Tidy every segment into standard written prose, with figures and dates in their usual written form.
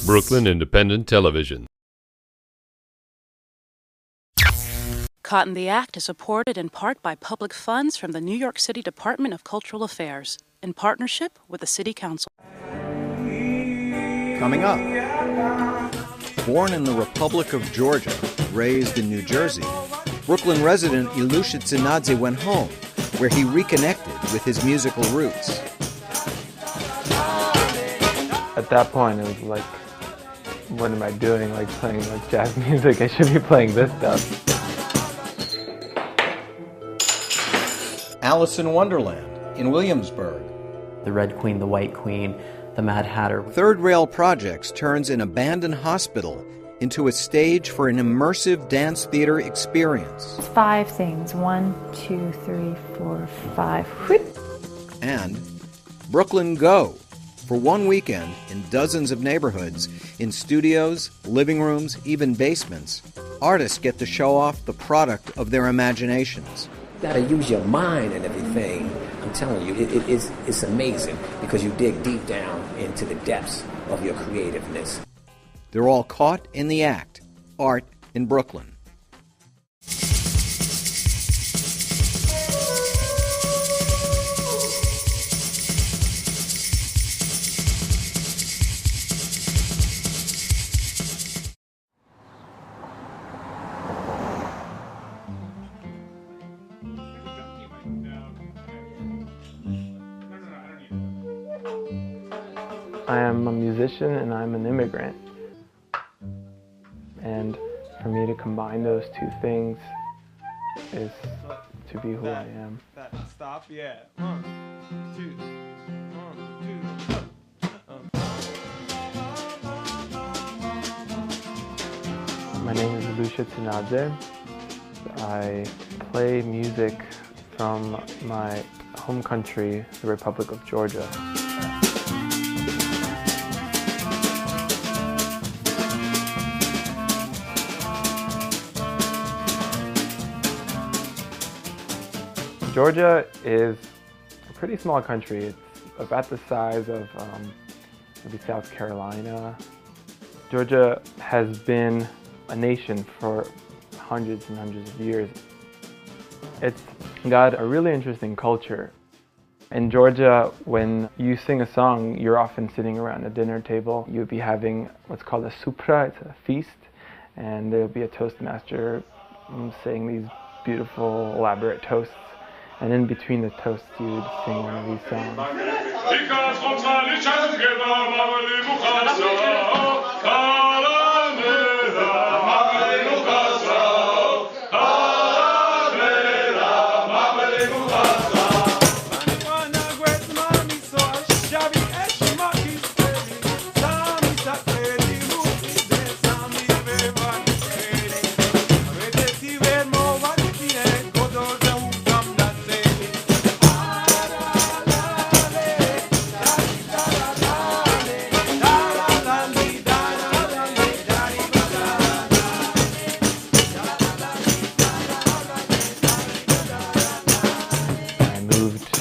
Brooklyn Independent Television. Caught in the Act is supported in part by public funds from the New York City Department of Cultural Affairs in partnership with the City Council. Coming up, born in the Republic of Georgia, raised in New Jersey, Brooklyn resident Ilusha Tsinadze went home, where he reconnected with his musical roots. At that point, it was like, what am I doing? Like playing like jazz music? I should be playing this stuff. Alice in Wonderland in Williamsburg. The Red Queen, the White Queen, the Mad Hatter. Third Rail Projects turns an abandoned hospital into a stage for an immersive dance theater experience. 5 things. 1, 2, 3, 4, 5. Whoop. And Brooklyn Go, for one weekend in dozens of neighborhoods, in studios, living rooms, even basements, artists get to show off the product of their imaginations. You gotta use your mind and everything. I'm telling you, it's amazing because you dig deep down into the depths of your creativeness. They're all caught in the act. Art in Brooklyn. I am a musician and I'm an immigrant. And for me to combine those two things is to be who I am. Stop, yeah. 1, 2, 1, 2. My name is Ilusha Tsinadze. I play music from my home country, the Republic of Georgia. Georgia is a pretty small country. It's about the size of maybe South Carolina. Georgia has been a nation for hundreds and hundreds of years. It's got a really interesting culture. In Georgia, when you sing a song, you're often sitting around a dinner table. You'll be having what's called a supra, it's a feast, and there'll be a toastmaster saying these beautiful, elaborate toasts. And in between the toasts, you would sing one of these songs.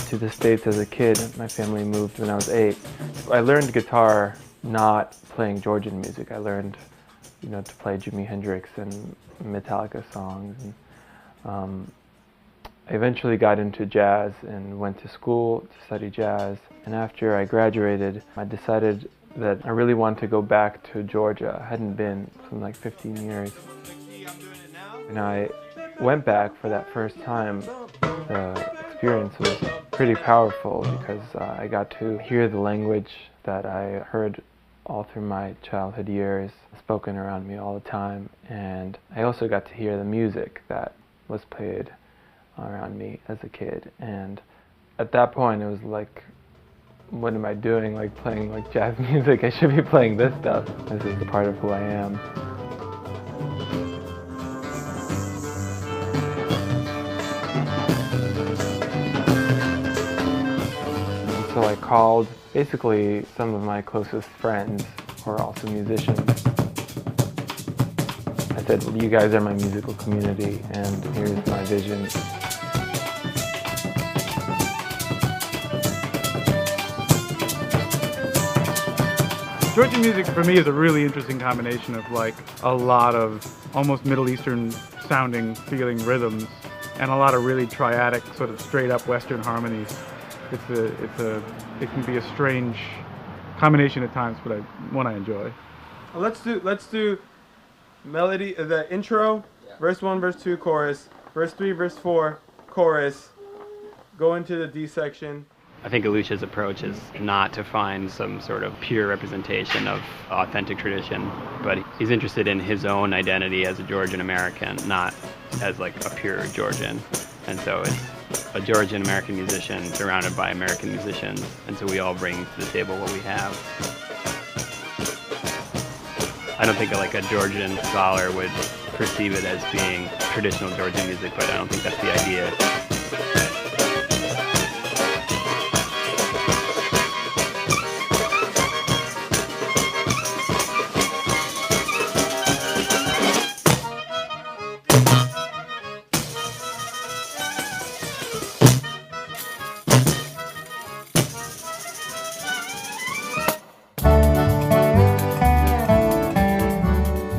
To the States as a kid. My family moved when I was 8. I learned guitar not playing Georgian music. I learned, to play Jimi Hendrix and Metallica songs. And, I eventually got into jazz and went to school to study jazz. And after I graduated, I decided that I really wanted to go back to Georgia. I hadn't been for like 15 years. And I went back for that first time. The experience was pretty powerful because I got to hear the language that I heard all through my childhood years, spoken around me all the time, and I also got to hear the music that was played around me as a kid. And at that point it was like, what am I doing? Like playing like jazz music? I should be playing this stuff. This is a part of who I am. So I called basically some of my closest friends who are also musicians. I said, well, you guys are my musical community and here's my vision. Georgian music for me is a really interesting combination of like a lot of almost Middle Eastern sounding, feeling rhythms and a lot of really triadic, sort of straight up Western harmonies. It can be a strange combination at times, but one I enjoy. Let's do melody, the intro, verse 1, verse 2, chorus, verse 3, verse 4, chorus, go into the D section. I think Ilusha's approach is not to find some sort of pure representation of authentic tradition, but he's interested in his own identity as a Georgian American, not as like a pure Georgian. And so it's a Georgian American musician surrounded by American musicians, and so we all bring to the table what we have. I don't think like a Georgian scholar would perceive it as being traditional Georgian music, but I don't think that's the idea.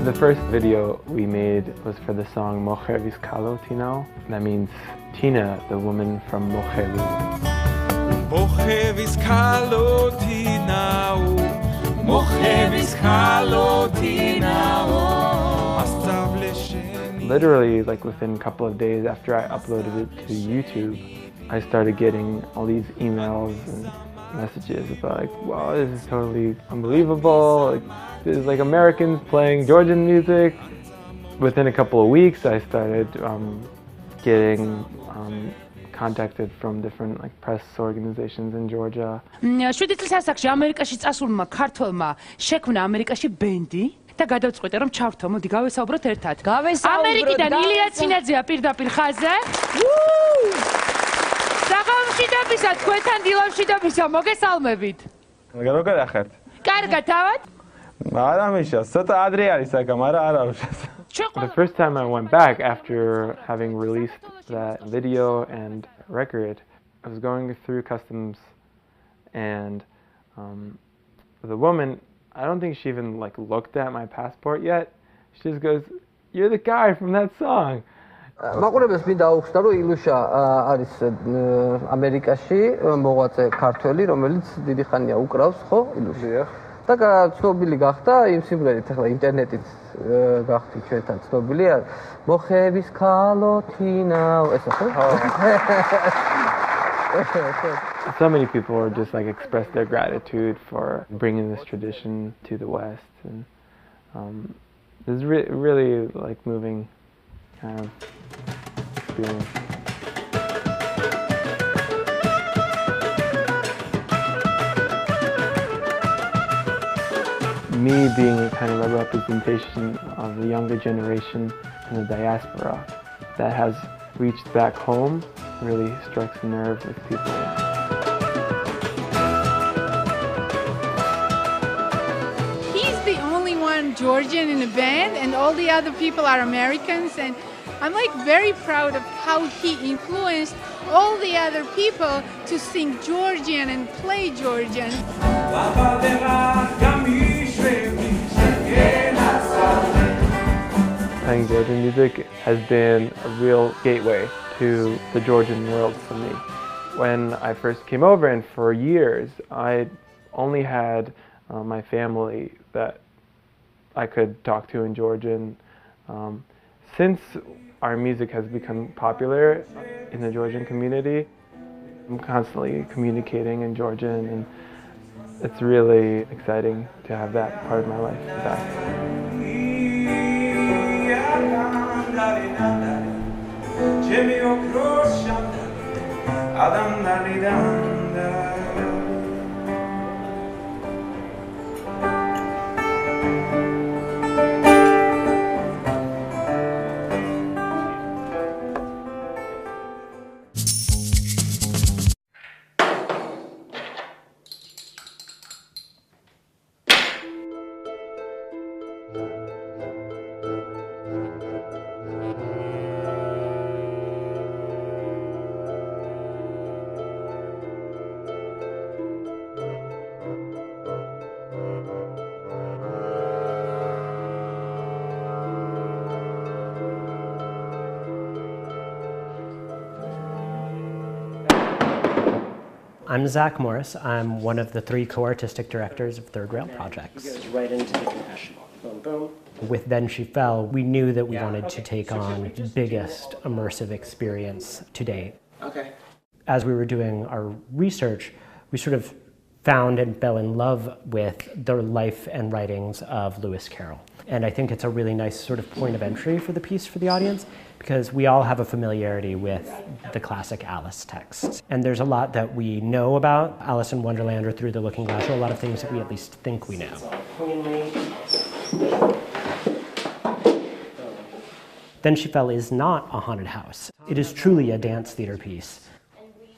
The first video we made was for the song Mochevis Kalo Tinao. That means Tina, the woman from Mochevi. Mochevis Kalo Tinao, Mochevis Kalo Tinao. Literally, like within a couple of days after I uploaded it to YouTube, I started getting all these emails and messages about like, wow, this is totally unbelievable. Like, this is like Americans playing Georgian music. Within a couple of weeks, I started getting contacted from different like press organizations in Georgia. შვიდი წლის ასაკში ამერიკაში წასულმა ქართველმა შექმნა ამერიკაში ბენდი და გადავწყვიტე რომ ჩავრთო, მოდი გავესაუბროთ ერთად. ამერიკიდან ილია ცინაძეა პირდაპირ ხაზზე. საღამოშიდობისა, თქვენთან დილამშვიდობისა, მოგესალმებით. როგორ ახართ? კარგად, თავად? არა მიშა, ცოტა ადრე არის საგამ, არა უშავს. The first time I went back after having released that video and record, I was going through customs, and the woman, I don't think she even like looked at my passport yet. She just goes, "You're the guy from that song." მაყურებელს მინდა აუხსნა, რომ ილუშა არის ამერიკაში მოღვაწე ქართველი, რომელიც დიდი ხანია უკრავს, ხო, ილუშა? და ცნობილი გახდა იმ სიმღერით, ახლა ინტერნეტით გახდი ჩვენთან ცნობილი, მოხევის ქალოთინა, ესა ხო? So many people just like express their gratitude for bringing this tradition to the West, and it's really like moving kind of experience. Me being kind of a representation of the younger generation in the diaspora that has reached back home really strikes a nerve with people. He's the only one Georgian in the band, and all the other people are Americans, and I'm like very proud of how he influenced all the other people to sing Georgian and play Georgian. Playing Georgian music has been a real gateway to the Georgian world for me. When I first came over, and for years, I only had my family that I could talk to in Georgian. Since our music has become popular in the Georgian community, I'm constantly communicating in Georgian, and it's really exciting to have that part of my life back. I'm Zach Morris. I'm one of the 3 co-artistic directors of Third Rail Projects. He goes right into the confessional. Boom, boom. With Then She Fell, we knew that we wanted to take on the biggest immersive experience to date. Okay. As we were doing our research, we sort of found and fell in love with the life and writings of Lewis Carroll. And I think it's a really nice sort of point of entry for the piece for the audience, because we all have a familiarity with the classic Alice texts. And there's a lot that we know about Alice in Wonderland or Through the Looking Glass, or a lot of things that we at least think we know. Then She Fell is not a haunted house. It is truly a dance theater piece.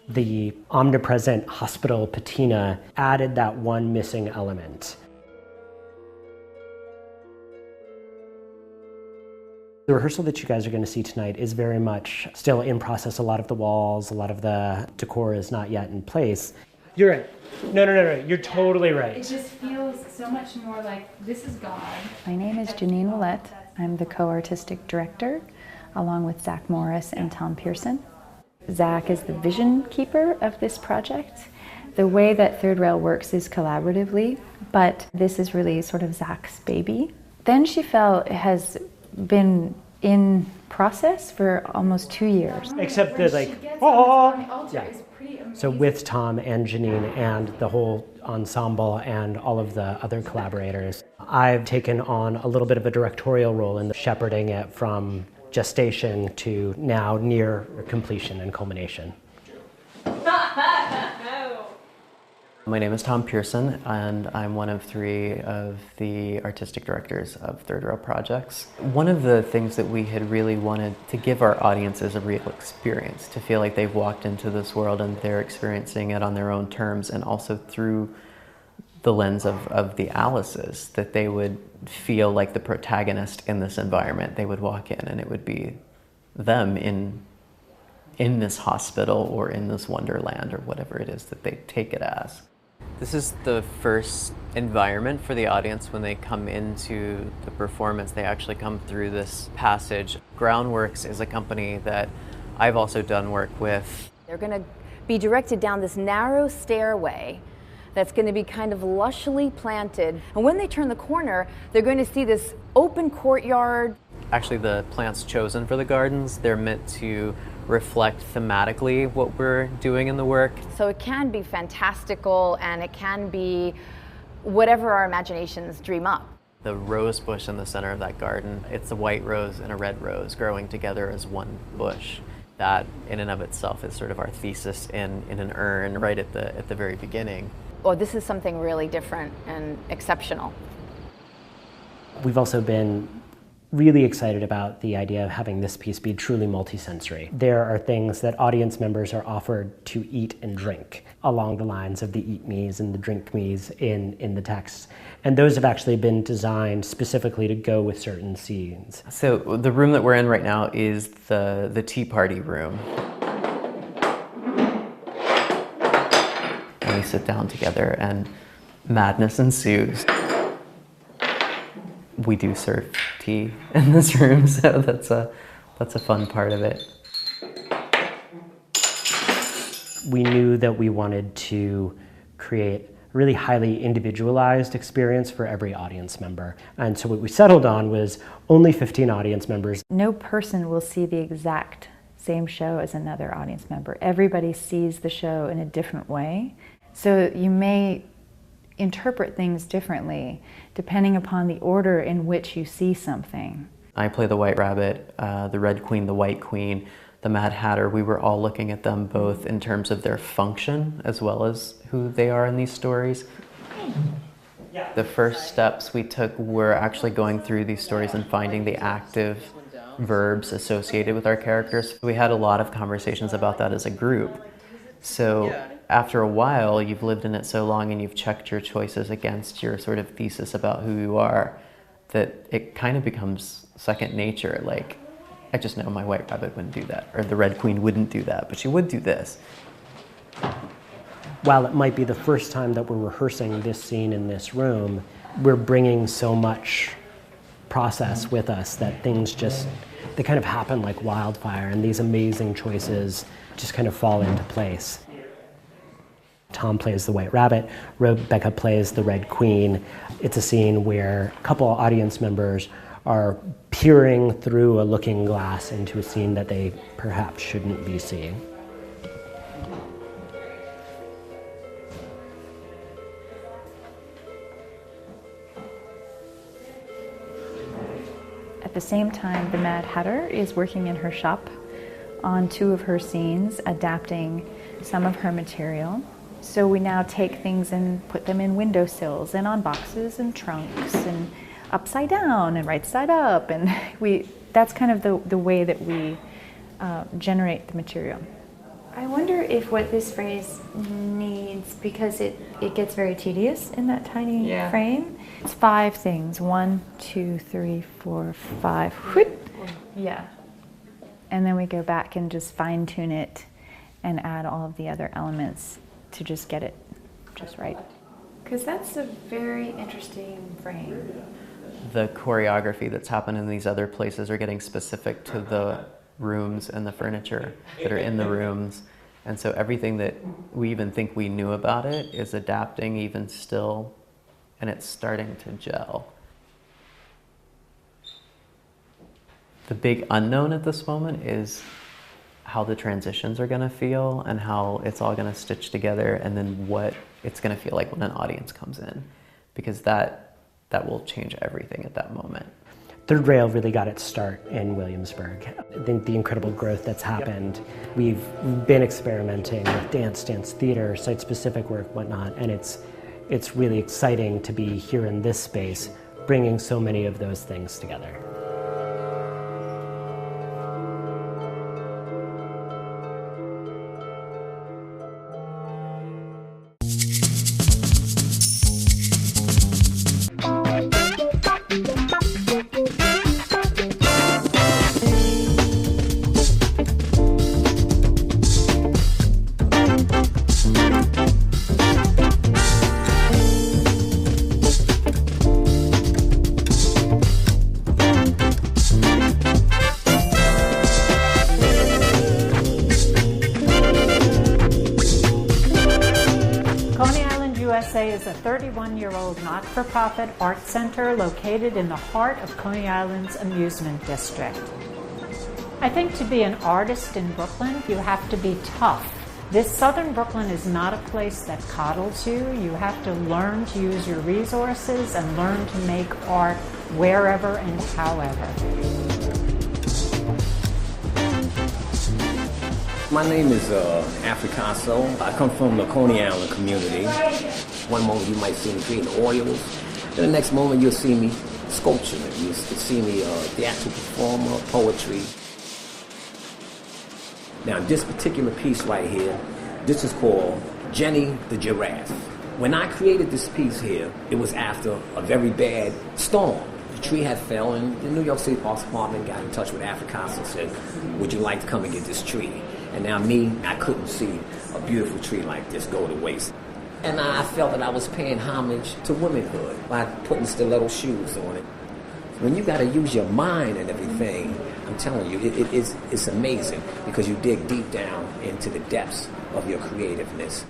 The omnipresent hospital patina added that one missing element. The rehearsal that you guys are going to see tonight is very much still in process. A lot of the walls, a lot of the decor is not yet in place. You're right. No, you're totally right. It just feels so much more like this is God. My name is Janine Willette. I'm the co-artistic director, along with Zach Morris and Tom Pearson. Zach is the vision keeper of this project. The way that Third Rail works is collaboratively, but this is really sort of Zach's baby. Then She Fell has been in process for almost 2 years. Except that, like, oh, yeah. So with Tom and Janine and the whole ensemble and all of the other collaborators, I've taken on a little bit of a directorial role in shepherding it from gestation to now near completion and culmination. My name is Tom Pearson, and I'm one of 3 of the artistic directors of Third Rail Projects. One of the things that we had really wanted to give our audiences a real experience, to feel like they've walked into this world and they're experiencing it on their own terms, and also through the lens of the Alices, that they would feel like the protagonist in this environment. They would walk in and it would be them in this hospital or in this Wonderland or whatever it is that they take it as. This is the first environment for the audience when they come into the performance. They actually come through this passage. Groundworks is a company that I've also done work with. They're going to be directed down this narrow stairway that's going to be kind of lushly planted. And when they turn the corner, they're going to see this open courtyard. Actually, the plants chosen for the gardens, they're meant to reflect thematically what we're doing in the work. So it can be fantastical, and it can be whatever our imaginations dream up. The rose bush in the center of that garden, it's a white rose and a red rose growing together as one bush. That in and of itself is sort of our thesis in an urn right at the very beginning. Oh, this is something really different and exceptional. We've also been really excited about the idea of having this piece be truly multisensory. There are things that audience members are offered to eat and drink along the lines of the eat me's and the drink me's in the text. And those have actually been designed specifically to go with certain scenes. So the room that we're in right now is the tea party room. And we sit down together and madness ensues. We do serve tea in this room, so that's a fun part of it. We knew that we wanted to create a really highly individualized experience for every audience member. And so what we settled on was only 15 audience members. No person will see the exact same show as another audience member. Everybody sees the show in a different way. So you may interpret things differently depending upon the order in which you see something. I play the White Rabbit, the Red Queen, the White Queen, the Mad Hatter. We were all looking at them both in terms of their function as well as who they are in these stories. The first steps we took were actually going through these stories and finding the active verbs associated with our characters. We had a lot of conversations about that as a group. So after a while, you've lived in it so long and you've checked your choices against your sort of thesis about who you are, that it kind of becomes second nature. Like, I just know my White Rabbit wouldn't do that, or the Red Queen wouldn't do that, but she would do this. While it might be the first time that we're rehearsing this scene in this room, we're bringing so much process with us that things just, they kind of happen like wildfire, and these amazing choices just kind of fall into place. Tom plays the White Rabbit, Rebecca plays the Red Queen. It's a scene where a couple of audience members are peering through a looking glass into a scene that they perhaps shouldn't be seeing. At the same time, the Mad Hatter is working in her shop on 2 of her scenes, adapting some of her material. So we now take things and put them in windowsills and on boxes and trunks and upside down and right side up, and that's kind of the way that we generate the material. I wonder if what this phrase needs, because it gets very tedious in that tiny frame. It's 5 things. 1, 2, 3, 4, 5. Yeah. And then we go back and just fine tune it and add all of the other elements to just get it just right. Because that's a very interesting frame. The choreography that's happened in these other places are getting specific to the rooms and the furniture that are in the rooms. And so everything that we even think we knew about it is adapting even still, and it's starting to gel. The big unknown at this moment is how the transitions are going to feel and how it's all going to stitch together, and then what it's going to feel like when an audience comes in, because that will change everything at that moment. Third Rail really got its start in Williamsburg. I think the incredible growth that's happened, we've been experimenting with dance theater, site-specific work, whatnot, and it's really exciting to be here in this space, bringing so many of those things together. Is a 31-year-old not-for-profit art center located in the heart of Coney Island's amusement district. I think to be an artist in Brooklyn, you have to be tough. This southern Brooklyn is not a place that coddles you. You have to learn to use your resources and learn to make art wherever and however. My name is Africasso. I come from the Coney Island community. One moment you might see me creating oils, then the next moment you'll see me sculpturing. You'll see me theatrical performer, poetry. Now this particular piece right here, this is called Jenny the Giraffe. When I created this piece here, it was after a very bad storm. The tree had fell and the New York City Parks Department got in touch with Africasso and said, would you like to come and get this tree? And now I couldn't see a beautiful tree like this go to waste. And I felt that I was paying homage to womanhood by putting stiletto shoes on it. When you got to use your mind and everything, I'm telling you, it's amazing because you dig deep down into the depths of your creativeness.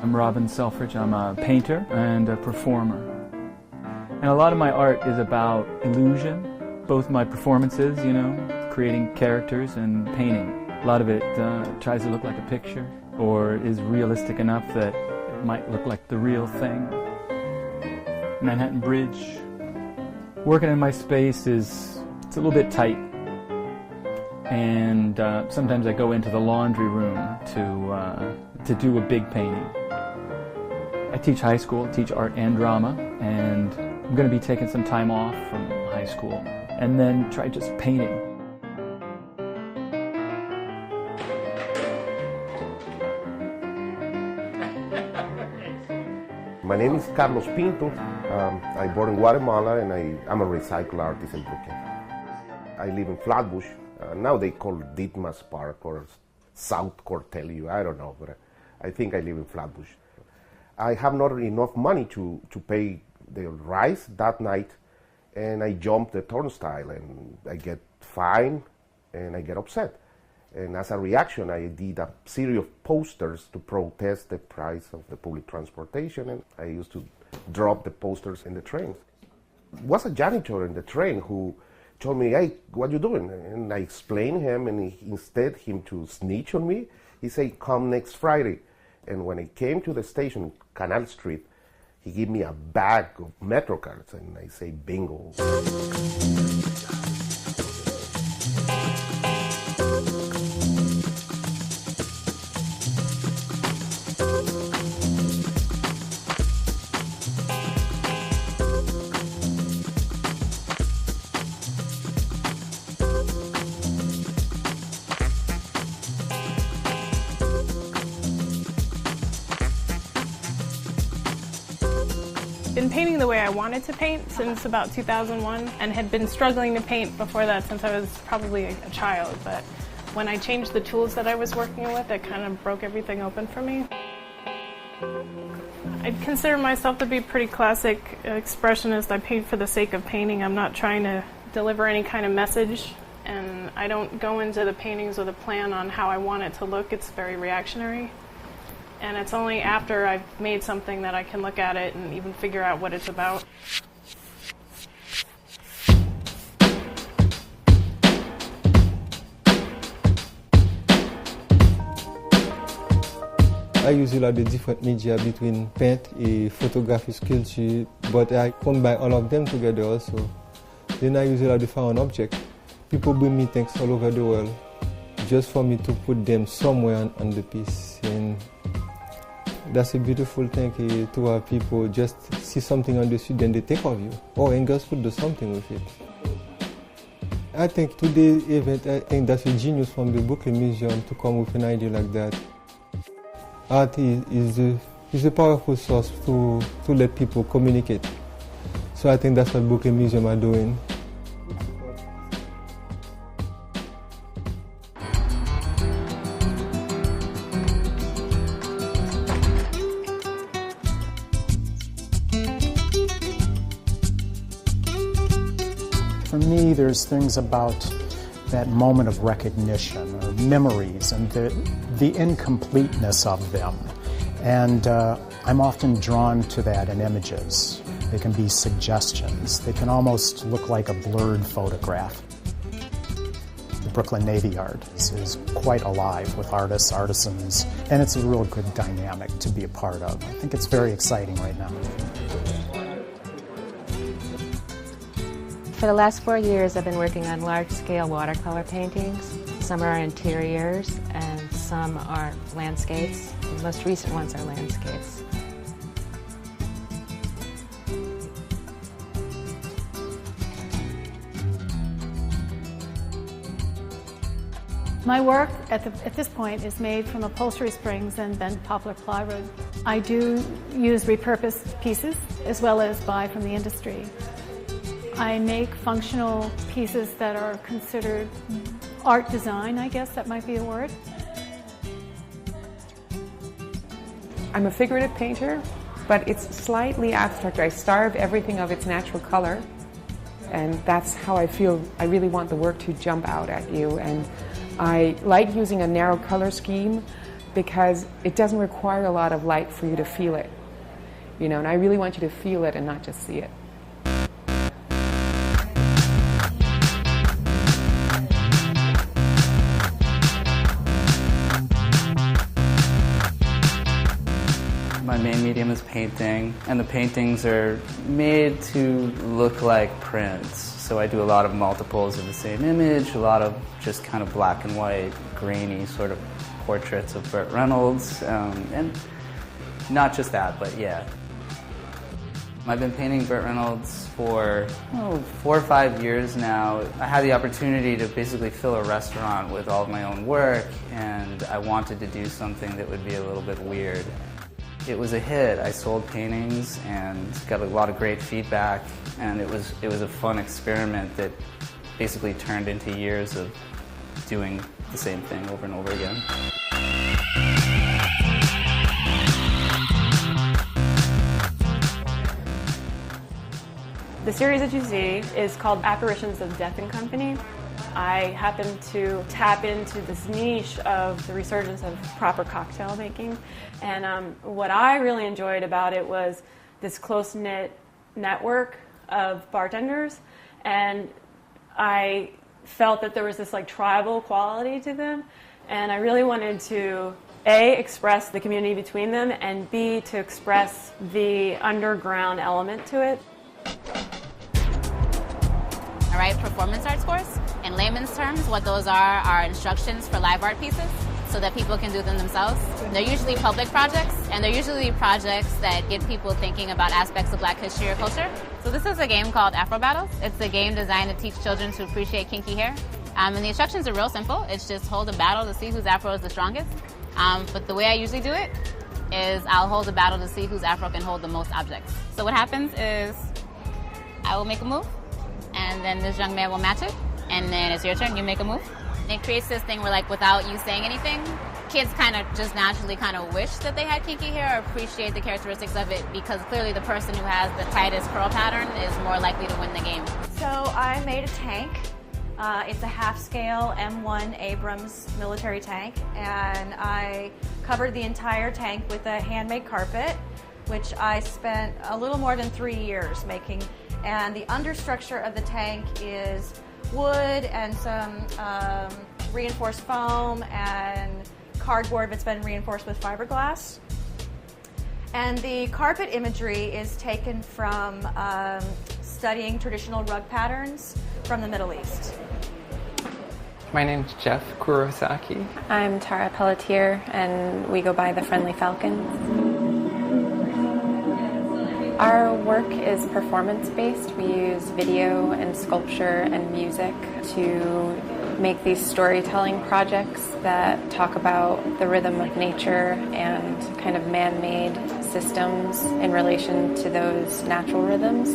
I'm Robin Selfridge. I'm a painter and a performer. And a lot of my art is about illusion, both my performances, creating characters, and painting. A lot of it tries to look like a picture or is realistic enough that it might look like the real thing. Manhattan Bridge. Working in my space it's a little bit tight. And sometimes I go into the laundry room to do a big painting. I teach high school, teach art and drama, and I'm going to be taking some time off from high school and then try just painting. My name is Carlos Pinto. I'm born in Guatemala and I'm a recycle artist in Brooklyn. I live in Flatbush. Now they call it Ditmas Park or South Cortelio, I don't know, but I think I live in Flatbush. I have not enough money to pay the rice that night and I jump the turnstile, and I get fined, and I get upset. And as a reaction, I did a series of posters to protest the price of the public transportation, and I used to drop the posters in the train. There was a janitor in the train who told me, "Hey, what you doing?" And I explained him, and instead him to snitch on me, he said, "Come next Friday." And when I came to the station, Canal Street, he gave me a bag of Metro cards, and I say, "Bingo." Been painting the way I wanted to paint since about 2001 and had been struggling to paint before that since I was probably a child, but when I changed the tools that I was working with, it kind of broke everything open for me. I'd consider myself to be pretty classic expressionist. I paint for the sake of painting. I'm not trying to deliver any kind of message, and I don't go into the paintings with a plan on how I want it to look. It's very reactionary. And it's only after I've made something that I can look at it and even figure out what it's about. I use a lot of different media between paint and photography, sculpture, but I combine all of them together also. Then I use a lot of found objects. People bring me things all over the world just for me to put them somewhere on the piece. And that's a beautiful thing to have people just see something on the street, then they think of you. Oh, and girls could do something with it. I think today's event, I think that's a genius from the Brooklyn Museum to come with an idea like that. Art is a powerful source to let people communicate. So I think that's what Brooklyn Museum are doing. For me, there's things about that moment of recognition or memories and the incompleteness of them. And I'm often drawn to that in images. They can be suggestions. They can almost look like a blurred photograph. The Brooklyn Navy Yard is quite alive with artists, artisans, and it's a real good dynamic to be a part of. I think it's very exciting right now. For the last 4 years, I've been working on large-scale watercolor paintings. Some are interiors and some are landscapes. The most recent ones are landscapes. My work at this point is made from upholstery springs and bent poplar plywood. I do use repurposed pieces as well as buy from the industry. I make functional pieces that are considered art design, I guess that might be a word. I'm a figurative painter, but it's slightly abstract. I starve everything of its natural color, and that's how I feel. I really want the work to jump out at you, and I like using a narrow color scheme because it doesn't require a lot of light for you to feel it, you know, and I really want you to feel it and not just see it. My main medium is painting, and the paintings are made to look like prints. So I do a lot of multiples of the same image, a lot of just kind of black and white, grainy sort of portraits of Burt Reynolds, and not just that, but yeah. I've been painting Burt Reynolds for 4 or 5 years now. I had the opportunity to basically fill a restaurant with all of my own work, and I wanted to do something that would be a little bit weird. It was a hit. I sold paintings and got a lot of great feedback, and it was a fun experiment that basically turned into years of doing the same thing over and over again. The series that you see is called Apparitions of Death and Company. I happened to tap into this niche of the resurgence of proper cocktail making. And what I really enjoyed about it was this close-knit network of bartenders. And I felt that there was this like tribal quality to them. And I really wanted to, A, express the community between them, and B, to express the underground element to it. All right, performance arts course. In layman's terms, what those are instructions for live art pieces so that people can do them themselves. They're usually public projects, and they're usually projects that get people thinking about aspects of Black history or culture. So this is a game called Afro Battles. It's a game designed to teach children to appreciate kinky hair. And the instructions are real simple. It's just hold a battle to see whose afro is the strongest. But the way I usually do it is I'll hold a battle to see whose afro can hold the most objects. So what happens is I will make a move, and then this young man will match it, and then it's your turn, you make a move. It creates this thing where, like, without you saying anything, kids kind of just naturally kind of wish that they had kinky hair or appreciate the characteristics of it, because clearly the person who has the tightest curl pattern is more likely to win the game. So I made a tank. It's a half-scale M1 Abrams military tank, and I covered the entire tank with a handmade carpet, which I spent a little more than 3 years making. And the understructure of the tank is wood and some reinforced foam and cardboard that's been reinforced with fiberglass. And the carpet imagery is taken from studying traditional rug patterns from the Middle East. My name's Jeff Kurosaki. I'm Tara Pelletier, and we go by the Friendly Falcons. Our work is performance-based. We use video and sculpture and music to make these storytelling projects that talk about the rhythm of nature and kind of man-made systems in relation to those natural rhythms.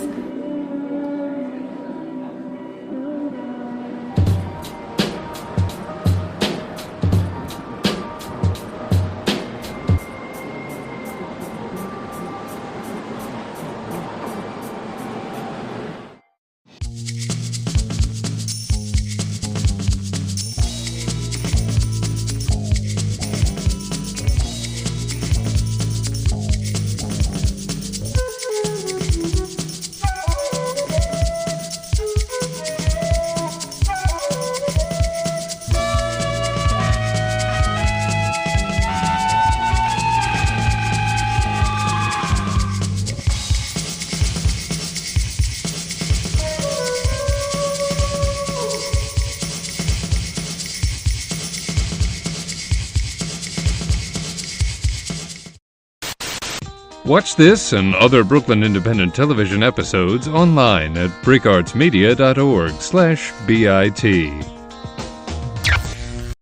Watch this and other Brooklyn Independent Television episodes online at bricartsmedia.org/BIT.